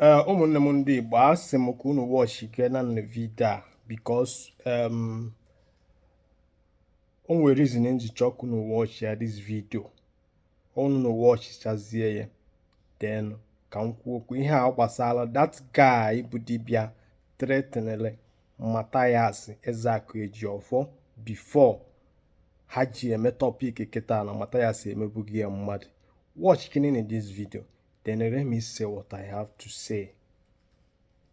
ụmụnne m ndị Igbo asị m ka unu watch ike na video a because o nwere reason nji chọọ ka unu watch ya this video. Unu watch chazie ya then ka m kwuo okwu ihe a gbasara that guy bụ dibịa threatened Mathias Ezeaku Ejiofor before ha ji eme topic kịta na Mathias emegbughị ya mmadụ. Watch kinin in this video, then let me say what I have to say.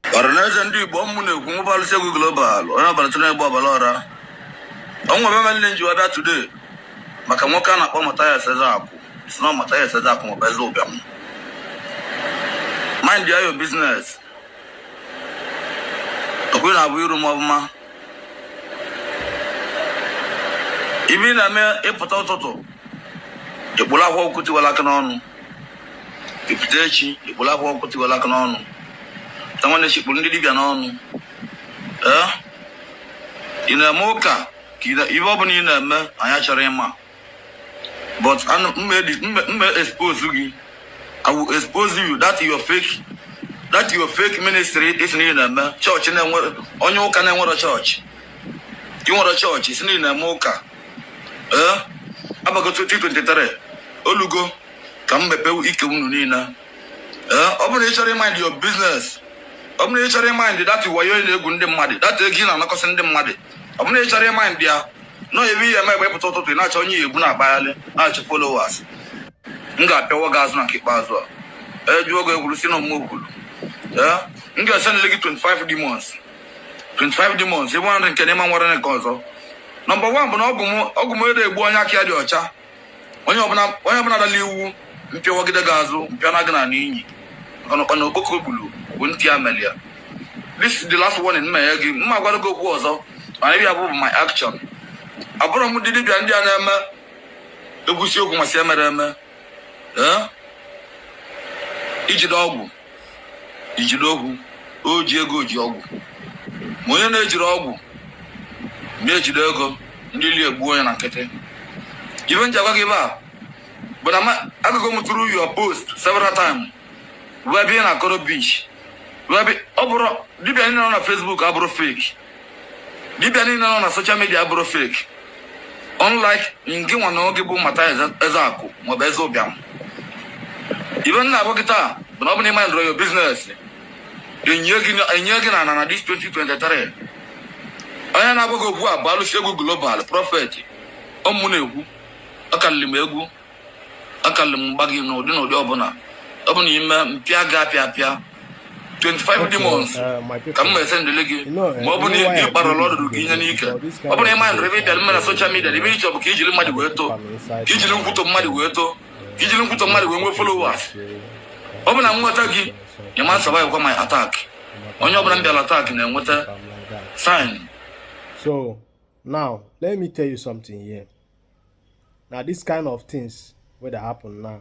Ọrịnaeze ndị Igbo mmụ na-ekwu mobile segwu global onye ọbara tụrụ egbe ọbara ọra. Ọnwa ebe nne nji wabịa today maka nwoke a na-akpọ Mathias Ezeaku. It's not Mathias Ezeaku ma bezo ụbịam. Mind your business. Okwu na-abụ iru m ọbụma. Ibi na-eme ịpụta ụtụtụ ikpụla akwụkwọ okwu tiwala aka n'ọnụ. Ipụta echi ikpụla akwụkwọ okwu tiwala aka n'ọnụ. Someone is putting the Libyan on. In a mocha, you've opened in a man, I actually am. But I expose you. I will expose you that your fake ministry isn't in a church and then on your can want a church. You want a church, it's in a mocha. I'm going to 2023. Olugo, come back, Ikunina. Open each mind your business. I'm not sure mind that you were in a good muddy. That again, I'm not causing them muddy. I'm not sure mind, dear. No, if you are my way to not only you, Buna Bailey, I should follow us. Nga Power Gas and keep as well. You are going to see no move. Yeah, you are sending 25 demons. 25 demons, you want to get them on what I call. Number one, but Ogumode Buanaki Adiocha. When you have another liu, if you walk the gazo, Pianaganani, on a book blue. This is the last one in my game. I gotta go was I have my action. I brought him to the Indiana. The Gusio Masamara. Ijidogu. Oh, Diego Jogu. Moyana Jirogu. Mejidogo. Nearly a boy and a kitten. Even Java give up. But I'm going through your post several times. We're being a Coro Beach. Obro, depending on Facebook, abro fake. Depending on social media, abro fake. Unlike in Giwano Gibu Mathias Ezeaku, Mobezo Biam. Even now, Bogota, but nobody mind your business. In Yagin and this 2023. I am about to go Balusegu Global Prophet. Omunehu, Akalimegu, Akalim Bagin, no, Dino Dobona. Opening Pia. 25 demons. Come and send the leg. Mobile, you are a lot of Guinea. Open mind, reveal the social media, the image of Kijil Madiweto, Kijil put of Madiweto, Kijil put of Madi when we follow us. Open a Motagi, you must survive my attack. On your brand attack in the water sign. So now let me tell you something here. Now, this kind of things where they happen now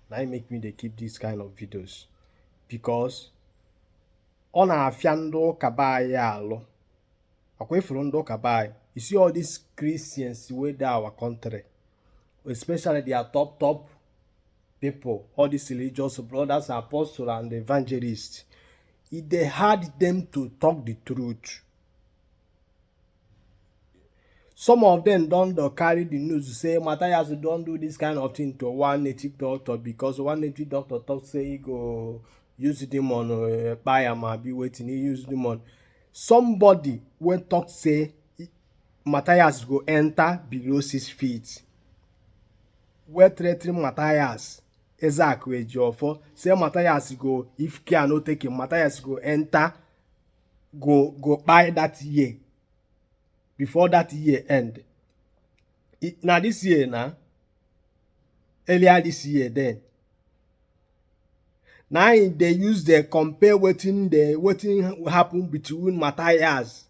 make me they keep these kind of videos because on our fiando kabai alo akwe furundo kabai. You see all these Christians where they our country, especially their top people, all these religious brothers, apostles and evangelists. If they had them to talk the truth, some of them don't carry the news to say Mathias don't do this kind of thing to one native doctor because one native doctor talk say he go use them on buy am be waiting, he use them on. Somebody when talk say Mathias go enter below 6 feet. Where threatening Mathias Ezeaku Ejiofor say Mathias go if care no take him, Mathias go enter go buy that year. Before that year end. Now this year now. Earlier this year then. Now they use the compare what happened between Mathias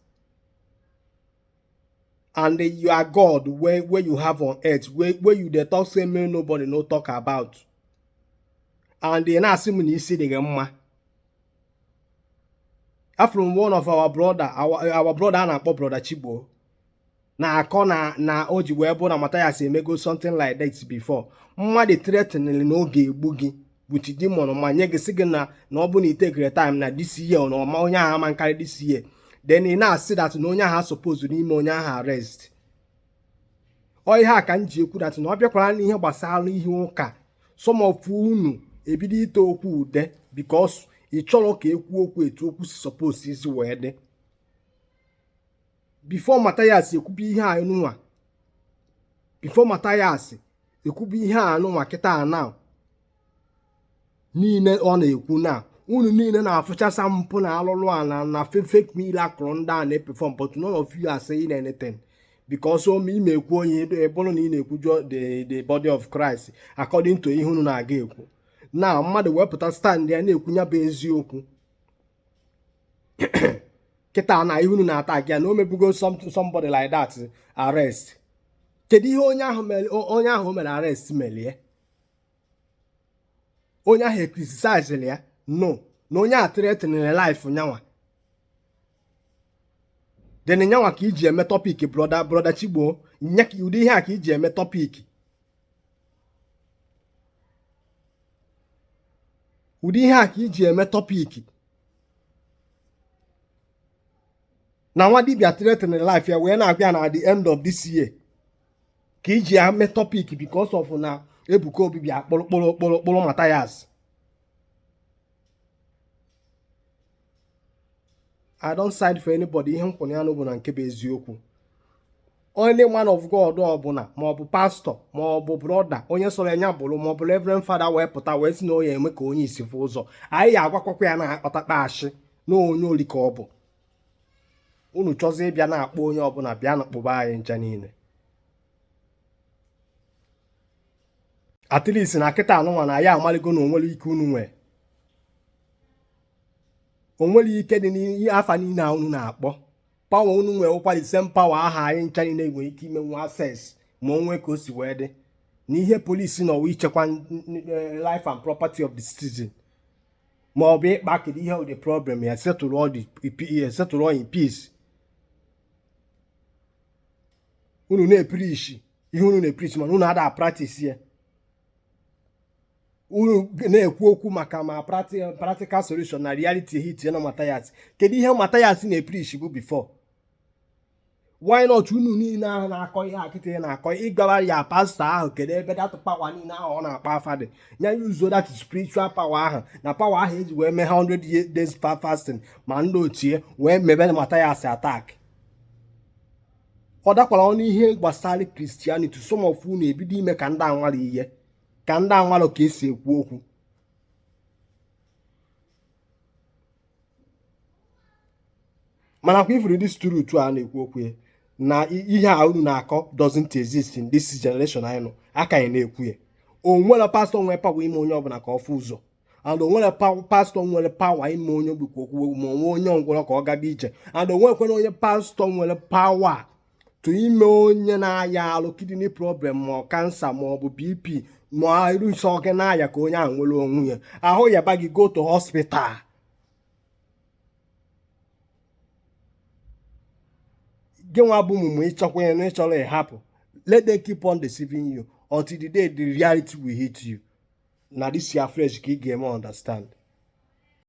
and you are God where you have on earth where you the talk say me nobody no talk about. And they now see me see the gamma. From one of our brother and our brother Chibo. Na akona na oji webo na Mathias emego something like that before. Mma dey threatening no ge egbu gi. with demon ma nye gị sị gị na ọ bụ na itekere time na this year na ọma onye ahụ ama nkarị this year, then ị na-asị that na onye ahụ suppose n'ime onye ahụ arrest. Ọ ihe a ka m ji ekwu that na ọ bịakwara n'ihe gbasara ihe ụka, some of unu ebido ite okwu ude because ị chọrọ ka ekwu okwu etu okwu si suppose isi wee dị. Before Mathias ekwubi ihe a nwa, before Mathias ekwubi ihe a nwa kịta na niile ọ na-ekwu na unu niile na-afụchasa mpụ na alụlụ a na fake miracle ndị a na-eperform, but none of you are saying anything because ime ekwu onye ebụrụ na ị na-ekwujo the body of Christ according to ihe unu na-aga ekwu. Na mmadụ wepụta stand ya na-ekwunya bụ eziokwu kịta na ihe unu na-ata gị na o mebugo somebody like that arrest. Kedu ihe onye ahụ mere arrest melie? Onye ahụ criticize ya? No, na onye a threatening life nyanwa. Then nyanwa ka iji eme topic brother Chigbo, nya ka ụdị ihe a ka iji eme topic. Ụdị ihe a ka iji eme topic. Na nwa dibia threatening life ya wee na-abịa na at the end of this year ka iji eme topic because of na Ebuka Obi bịa kpụrụ Mathias. I don't side for anybody. Ihe nkwụrụ ya n'obu na nke bụ eziokwu. Only man of God ọbụla maọbụ pastor maọbụ brother onye sọrọ enya bụrụ maọbụ reverend father wee pụta wee sị na onye eme ka onye isi fụ ụzọ, anyị agwakwakwa ya na ọtakpa ashị na onye oli ka ọ bụ. Unu chọzi ịbịa na-akpọ onye ọbụla bịa na kpụba anyị ncha niile. At least na kịta anụnwa na ya amaligo na onwere ike unu nwee. Onwere ike dị n'ihe afa niile a unu na-akpọ. Power unu nwee ụkwa the same power aha anyị ncha niile nwere ike ime nwa access ma onwe ka o si wee dị. Na ihe polisi nọ wee ichekwa life and property of the citizen. Ma ọ bụ ịkpa kedu ihe the problem ya settle all in peace. Unu na-epreach ihe unu na-epreach mana unu ada practice ya. Unu na-ekwu okwu maka ma practical solution na reality hit na Mathias. Kedu ihe Mathias na-epreach bụ before? Why not unu niile ahụ na-akọ ihe akịta na-akọ ịgbawa ya pastor ahụ kedu ebe that power niile ahụ ọ na-akpa afa dị nya use that spiritual power ahụ na power ahụ eji wee mee 100 days fasting ma ndị otie wee mebe Mathias attack. Ọ dakwara ọnụ ihe gbasara Christianity, some of unu ebido ime ka ndị anwara ihe ka ndị anwalụ ka esi ekwu okwu. Mana kwa ifuru this truth a na-ekwu okwu na ihe a unu na-akọ doesn't exist in this generation anyị nọ, aka anyị na-ekwu ya. O nwere pastor nwere power ime onye ọbụla ka ọ fụ ụzọ, and o nwere pastor nwere power ime onye ogbukwe okwu ma onwe onye ngwọrọ ka ọ gaba ije, and o nwekwana onye pastor nwere power to ime onye na-aya alụ kidney problem ma cancer ma ọ bụ BP ma iru nsọ gị na-aya ka onye ahụ nwere onwe ya ahụ ya ba gị go to hospital. Gị nwa bụ mụmụ ịchọkwa ya na ịchọrọ ịhapụ, let them keep on deceiving you until the day the reality will hit you. Na this year fresh ka ị ga-eme understand.